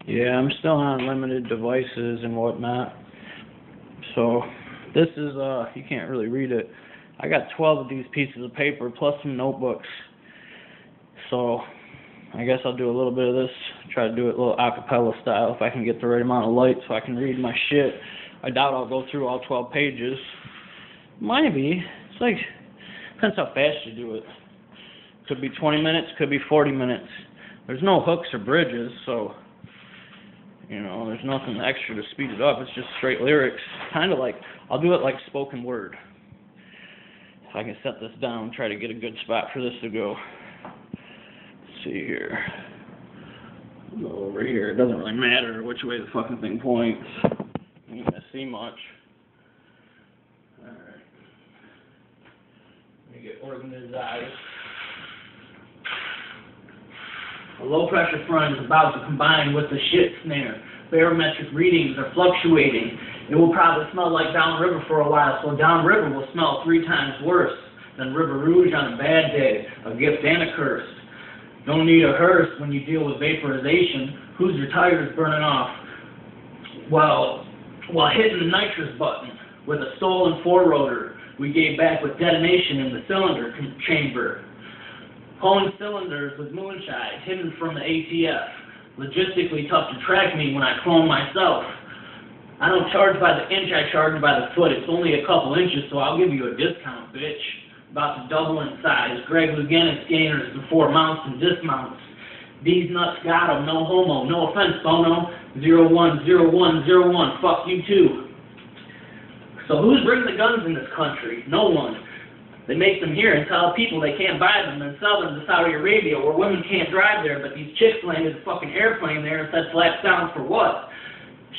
Yeah, I'm still on limited devices and whatnot. So this is you can't really read it. I got 12 of these pieces of paper plus some notebooks. So I guess I'll do a little bit of this, try to do it a little acapella style if I can get the right amount of light so I can read my shit. I doubt I'll go through all 12 pages. Maybe. It's like, depends how fast you do it. Could be 20 minutes, could be 40 minutes. There's no hooks or bridges, so, there's nothing extra to speed it up. It's just straight lyrics. Kind of like, I'll do it like spoken word. If I can set this down, try to get a good spot for this to go. Let's see here. I'll go over here. It doesn't really matter which way the fucking thing points. You ain't gonna see much. Alright. Let me get organized. A low-pressure front is about to combine with the shit snare. Barometric readings are fluctuating. It will probably smell like downriver for a while, so downriver will smell 3 times worse than River Rouge on a bad day, a gift and a curse. Don't need a hearse when you deal with vaporization. Whose your tires burning off? While hitting the nitrous button with a stolen 4-rotor we gave back with detonation in the cylinder chamber. Pulling cylinders with moonshine hidden from the ATF. Logistically tough to track me when I clone myself. I don't charge by the inch, I charge by the foot. It's only a couple inches, so I'll give you a discount, bitch. About to double in size. Greg Louganis scanners before mounts and dismounts. These nuts got 'em, no homo. No offense, Bono. 010101, fuck you too. So who's bringing the guns in this country? No one. They make them here and tell people they can't buy them and sell them to Saudi Arabia where women can't drive there, but these chicks landed a fucking airplane there and said flat sounds for what?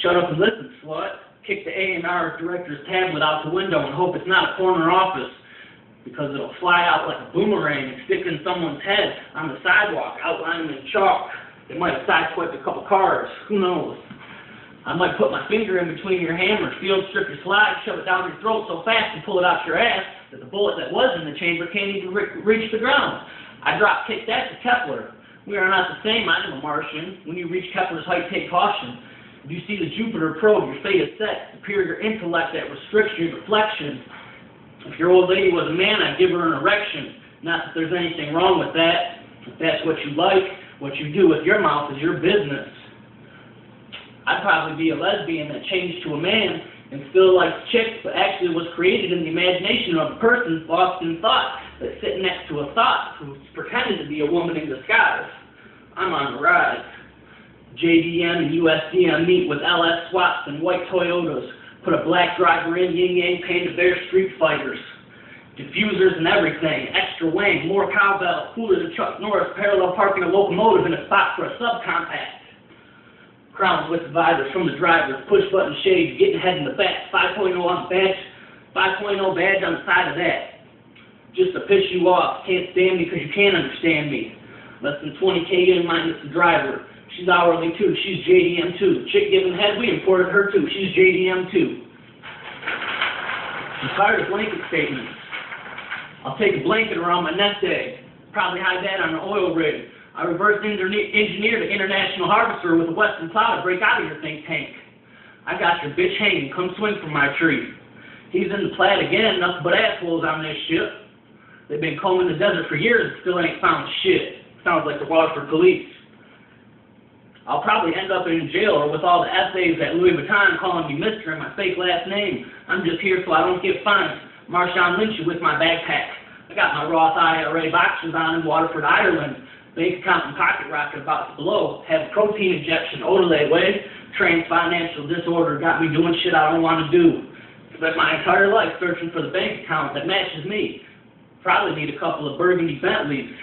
Shut up and listen, slut. Kick the A&R director's tablet out the window and hope it's not a corner office because it'll fly out like a boomerang and stick in someone's head on the sidewalk, outlining in chalk. It might sideswipe a couple cars. Who knows? I might put my finger in between your hammers, field strip your slide, shove it down your throat so fast and pull it out your ass that the bullet that was in the chamber can't even reach the ground. I drop kick that to Kepler. We are not the same, I am a Martian. When you reach Kepler's height, take caution. If you see the Jupiter probe, your fate is set. Superior intellect that restricts your reflection. If your old lady was a man, I'd give her an erection. Not that there's anything wrong with that. If that's what you like, what you do with your mouth is your business. I'd probably be a lesbian that changed to a man and still likes chicks, but actually was created in the imagination of a person lost in thought that's sitting next to a thought who's pretending to be a woman in disguise. I'm on the rise. JDM and USDM meet with LS swaps and white Toyotas. Put a black driver in, yin-yang painted their street fighters. Diffusers and everything, extra wing, more cowbell, cooler than Chuck Norris, parallel parking a locomotive in a spot for a subcompact. Crowns with dividers from the drivers, push button shades, getting head in the back, 5.0 on the badge, 5.0 badge on the side of that. Just to piss you off, can't stand me because you can't understand me. Less than 20K in minus the driver. She's hourly too, she's JDM too. Chick giving head, we imported her too, she's JDM too. I'm tired of blanket statements. I'll take a blanket around my nest egg. Probably hide that on an oil rig. I reverse engineer the International Harvester with a Western plow to break out of your think tank. I got your bitch hanging, come swing from my tree. He's in the Plaid again, nothing but assholes on this ship. They've been combing the desert for years and still ain't found shit. Sounds like the Waterford police. I'll probably end up in jail or with all the essays at Louis Vuitton calling me Mr. and my fake last name. I'm just here so I don't get fined. Marshawn Lynch with my backpack. I got my Roth IRA boxers on in Waterford, Ireland. Bank account and pocket rocket about to blow. Have protein injection, Odelay way. Trans financial disorder got me doing shit I don't want to do. Spent my entire life searching for the bank account that matches me. Probably need a couple of burgundy Bentleys.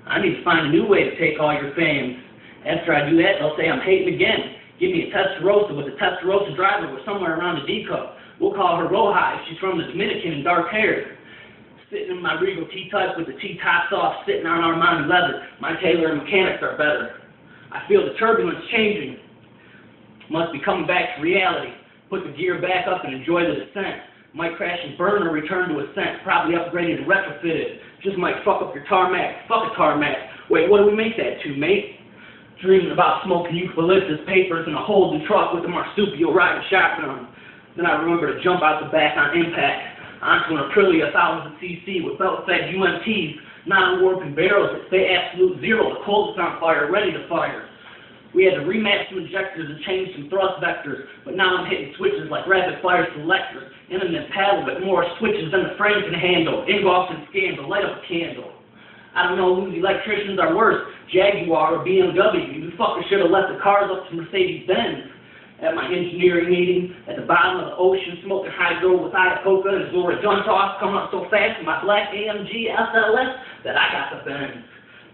I need to find a new way to take all your fame. After I do that, they'll say I'm hating again. Give me a Testarossa with a Testarossa driver with somewhere around a D-cup. We'll call her Roja. She's from the Dominican and dark hair. Sitting in my Regal T-type with the T-tops off, sitting on Armani leather. My Taylor and mechanics are better. I feel the turbulence changing. Must be coming back to reality. Put the gear back up and enjoy the descent. Might crash and burn or return to ascent. Probably upgraded and retrofitted. Just might fuck up your tarmac. Fuck a tarmac. Wait, what do we make that to, mate? dreaming about smoking eucalyptus papers in a Holden truck with a marsupial riding shotgun. Then I remember to jump out the back on impact onto an Aprilia 1000cc with belt-fed UMTs, non-warping barrels that say absolute zero, the coldest on fire, ready to fire. We had to rematch some injectors and change some thrust vectors, but now I'm hitting switches like rapid-fire selectors, intimate paddle, but more switches than the frame can handle, engulfed in scandal, light up a candle. I don't know whose electricians are worse, Jaguar or BMW. You fuckers should have left the cars up to Mercedes-Benz. At my engineering meeting, at the bottom of the ocean, smoking hydro with Iacocca and Zora Juntoff, coming up so fast in my black AMG SLS that I got the bend.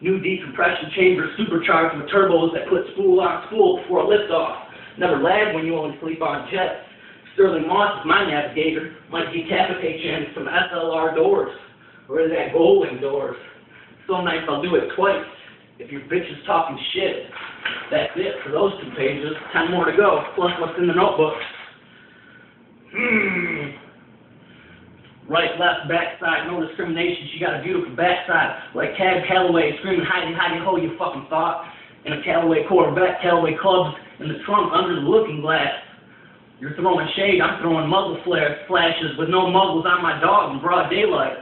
New decompression chambers supercharged with turbos that put spool on spool before liftoff. Never lag when you only sleep on jets. Sterling Moss is my navigator. Might decapitate you in some SLR doors. Or is that Goldwing doors? So nice I'll do it twice. If your bitch is talking shit. That's it for those 2 pages. 10 more to go, plus what's in the notebook. Right, left, backside, no discrimination. She got a beautiful backside. Like Cab Calloway screaming, hidey, ho, you fucking thought. In a Callaway Corvette, Callaway clubs in the trunk under the looking glass. You're throwing shade, I'm throwing muzzle flashes with no muzzles on my dog in broad daylight.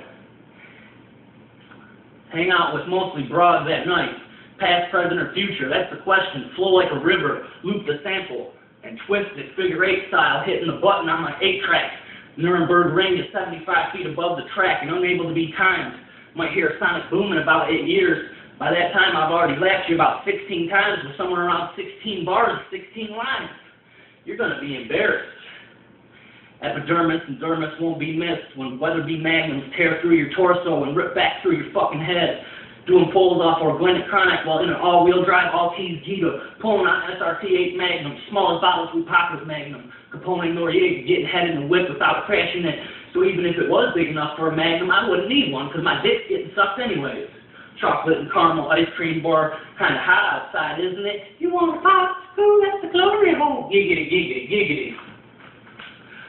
Hang out with mostly broads at night. Past, present, or future, that's the question. Flow like a river, loop the sample, and twist it figure 8 style, hitting the button on my 8-track. Nuremberg ring is 75 feet above the track and unable to be timed. Might hear a sonic boom in about 8 years. By that time, I've already lapped you about 16 times with somewhere around 16 bars and 16 lines. You're going to be embarrassed. Epidermis and dermis won't be missed when Weatherby magnums tear through your torso and rip back through your fucking head. Doing pulls off organic chronic while in an all-wheel drive Altiz Gita, pulling on SRT-8 Magnum, smallest bottles we pop with Magnum. Capone Noriega getting head in the whip without crashing it. So even if it was big enough for a Magnum, I wouldn't need one because my dick's getting sucked anyways. Chocolate and caramel ice cream bar, kind of hot outside, isn't it? You want a pop? Ooh, that's the glory hole. Giggity, giggity, giggity.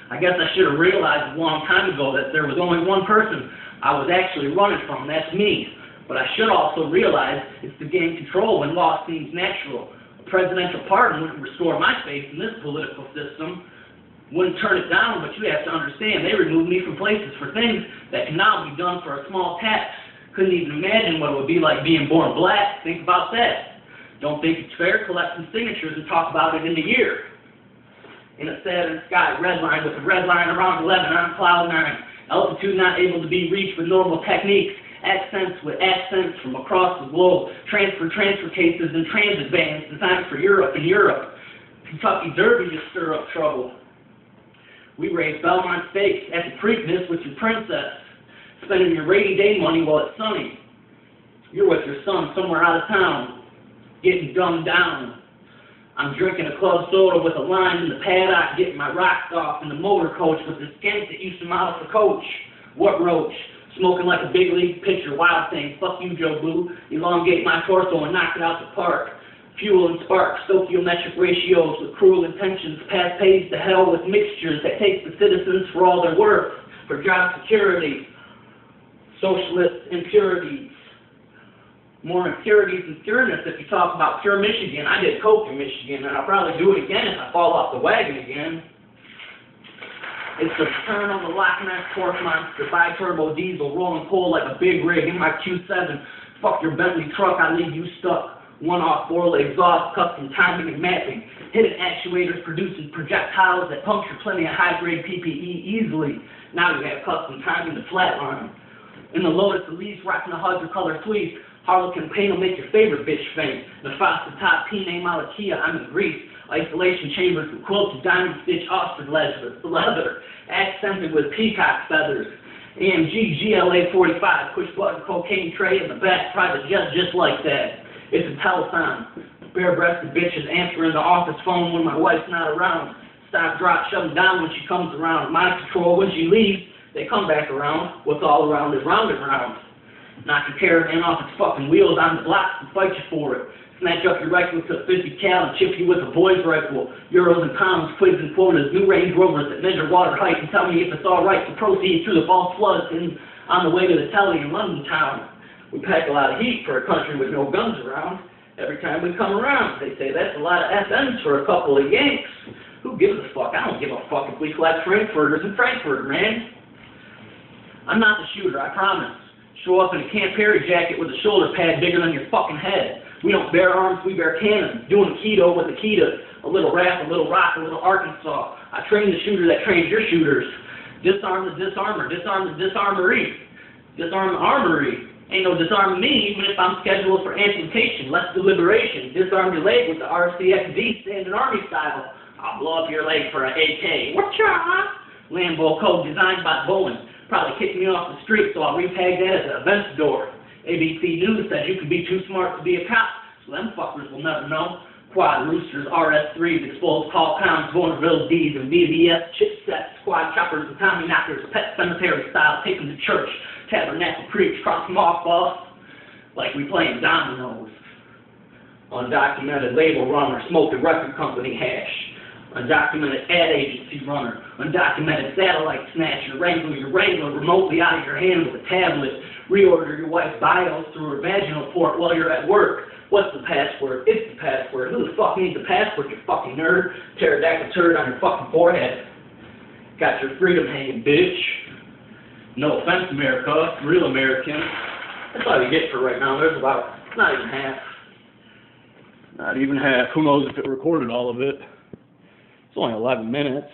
I guess I should have realized a long time ago that there was only one person I was actually running from, that's me. But I should also realize it's to gain control when loss seems natural. A presidential pardon wouldn't restore my faith in this political system. Wouldn't turn it down, but you have to understand they removed me from places for things that can now be done for a small tax. Couldn't even imagine what it would be like being born black. Think about that. Don't think it's fair? Collect some signatures and talk about it in a year. In a Saturn sky red line with a red line around 11 on cloud 9. Altitude not able to be reached with normal techniques. Accents with accents from across the globe. Transfer cases and transit bans designed for Europe and Europe. Kentucky Derby to stir up trouble. We raise Belmont Stakes at the Preakness with your princess. Spending your rainy day money while it's sunny. You're with your son somewhere out of town. Getting dumbed down. I'm drinking a club soda with a lime in the paddock, getting my rocks off in the motor coach with the skank that used to model for Coach. What roach? Smoking like a big league pitcher, wild thing. Fuck you, Joe Boo. Elongate my torso and knock it out the park. Fuel and spark, stoichiometric ratios with cruel intentions. Pass pays to hell with mixtures that take the citizens for all they're worth. For job security. Socialist impurities. More impurities than pureness if you talk about pure Michigan. I did coke in Michigan, and I'll probably do it again if I fall off the wagon again. It's the turn on the Loch Ness Torque Monster, bi-turbo diesel, rolling coal like a big rig in my Q7. Fuck your Bentley truck, I leave you stuck. One-off four-leg exhaust, custom timing and mapping. Hidden actuators producing projectiles that puncture plenty of high-grade PPE easily. Now you have custom timing to flatline. In the Lotus Elise, rocking a Hudson color fleece. Harlequin paint will make your favorite bitch faint. The Foster top P-name out of Kia, I'm in Greece. Isolation chambers with quilted diamond stitch ostrich leather, accented with peacock feathers. AMG GLA 45, push button cocaine tray in the back, private jet just like that. It's a telephone. Bare-breasted bitches answering the office phone when my wife's not around. Stop, drop, shut them down when she comes around. Mind control when she leaves, they come back around. What's all around is round and round. Knock your caravan off its fucking wheels on the blocks and fight you for it. Snatch up your rifle to 50 cal and chip you with a boy's rifle. Euros and pounds, quids and quotas, new Range Rovers that measure water height and tell me if it's alright to proceed through the false floods and on the way to the telly in London town. We pack a lot of heat for a country with no guns around. Every time we come around, they say that's a lot of SMs for a couple of Yanks. Who gives a fuck? I don't give a fuck if we collect Frankfurters in Frankfurt, man. I'm not the shooter, I promise. Show up in a Camp Perry jacket with a shoulder pad bigger than your fucking head. We don't bear arms, we bear cannons. Doing keto with the Kita. A little rap, a little rock, a little Arkansas. I train the shooter that trains your shooters. Disarm the disarmer, disarm the disarmory. Disarm the armory. Ain't no disarming me, even if I'm scheduled for amputation. Less deliberation. Disarm your leg with the RCXD standard army style. I'll blow up your leg for an AK. Whatcha? Lambo code designed by Boeing. Probably kick me off the street, so I'll retag that as an events door. ABC News says you can be too smart to be a cop, so them fuckers will never know. Quad Roosters, RS-3s, exposed call counts, Vulnerability Ds, and VVS chipsets, squad choppers, and Tommy knockers, pet cemetery style, take them to church, tabernacle preach, cross them off, boss, like we playing dominoes. Undocumented label runner, smoking record company hash. Undocumented ad agency runner, undocumented satellite snatcher, wrangle your Wrangler remotely out of your hand with a tablet, reorder your wife's BIOS through her vaginal port while you're at work. What's the password? It's the password. Who the fuck needs a password, you fucking nerd? Pterodactyl turd on your fucking forehead. Got your freedom hanging, bitch. No offense, America. Real American. That's all you get for right now. There's about, not even half. Not even half. Who knows if it recorded all of it. It's only 11 minutes.